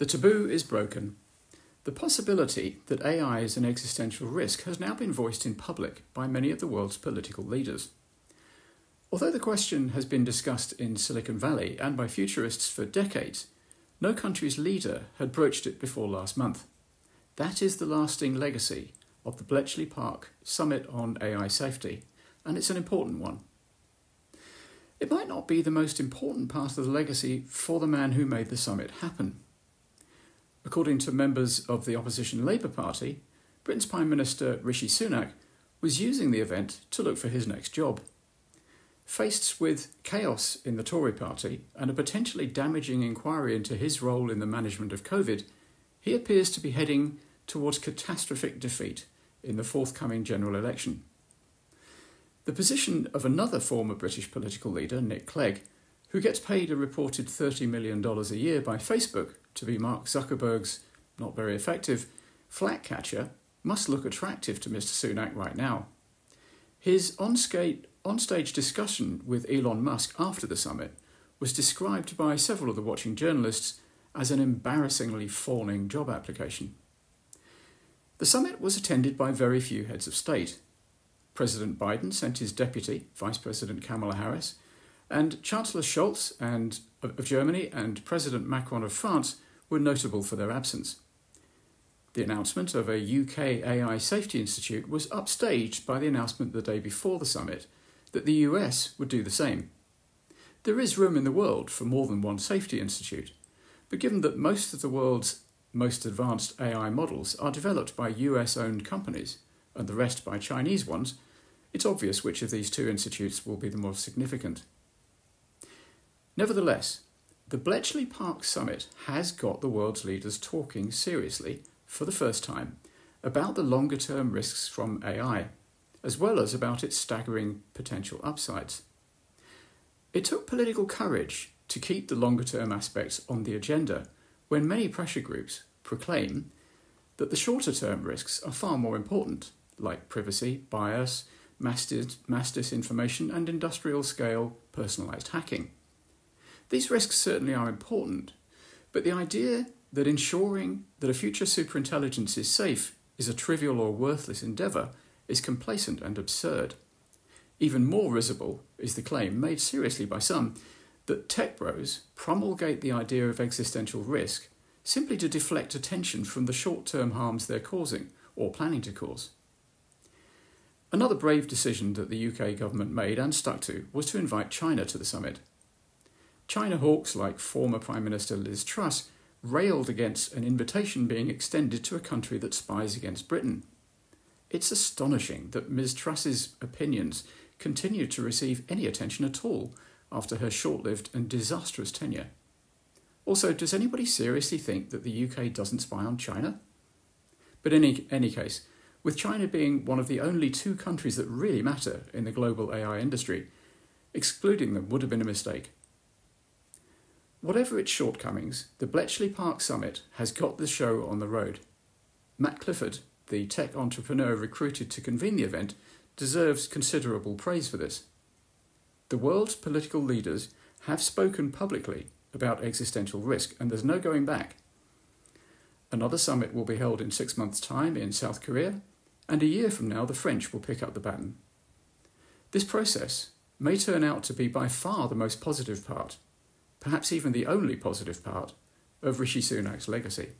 The taboo is broken. The possibility that AI is an existential risk has now been voiced in public by many of the world's political leaders. Although the question has been discussed in Silicon Valley and by futurists for decades, no country's leader had broached it before last month. That is the lasting legacy of the Bletchley Park Summit on AI Safety, and it's an important one. It might not be the most important part of the legacy for the man who made the summit happen. According to members of the opposition Labour Party, Britain's Prime Minister Rishi Sunak was using the event to look for his next job. Faced with chaos in the Tory party and a potentially damaging inquiry into his role in the management of COVID, he appears to be heading towards catastrophic defeat in the forthcoming general election. The position of another former British political leader, Nick Clegg, who gets paid a reported $30 million a year by Facebook to be Mark Zuckerberg's, not very effective, flat catcher, must look attractive to Mr. Sunak right now. His on-stage discussion with Elon Musk after the summit was described by several of the watching journalists as an embarrassingly fawning job application. The summit was attended by very few heads of state. President Biden sent his deputy, Vice President Kamala Harris, and Chancellor Scholz of Germany and President Macron of France were notable for their absence. The announcement of a UK AI Safety Institute was upstaged by the announcement the day before the summit that the US would do the same. There is room in the world for more than one safety institute, but given that most of the world's most advanced AI models are developed by US-owned companies and the rest by Chinese ones, it's obvious which of these two institutes will be the more significant. Nevertheless, the Bletchley Park Summit has got the world's leaders talking seriously, for the first time, about the longer-term risks from AI, as well as about its staggering potential upsides. It took political courage to keep the longer-term aspects on the agenda when many pressure groups proclaim that the shorter-term risks are far more important, like privacy, bias, mass disinformation and industrial-scale personalised hacking. These risks certainly are important, but the idea that ensuring that a future superintelligence is safe is a trivial or worthless endeavour is complacent and absurd. Even more risible is the claim, made seriously by some, that tech bros promulgate the idea of existential risk simply to deflect attention from the short-term harms they're causing or planning to cause. Another brave decision that the UK government made and stuck to was to invite China to the summit. China hawks like former Prime Minister Liz Truss railed against an invitation being extended to a country that spies against Britain. It's astonishing that Ms. Truss's opinions continued to receive any attention at all after her short-lived and disastrous tenure. Also, does anybody seriously think that the UK doesn't spy on China? But in any case, with China being one of the only two countries that really matter in the global AI industry, excluding them would have been a mistake. Whatever its shortcomings, the Bletchley Park Summit has got the show on the road. Matt Clifford, the tech entrepreneur recruited to convene the event, deserves considerable praise for this. The world's political leaders have spoken publicly about existential risk, and there's no going back. Another summit will be held in 6 months' time in South Korea, and a year from now the French will pick up the baton. This process may turn out to be by far the most positive part, perhaps even the only positive part, of Rishi Sunak's legacy.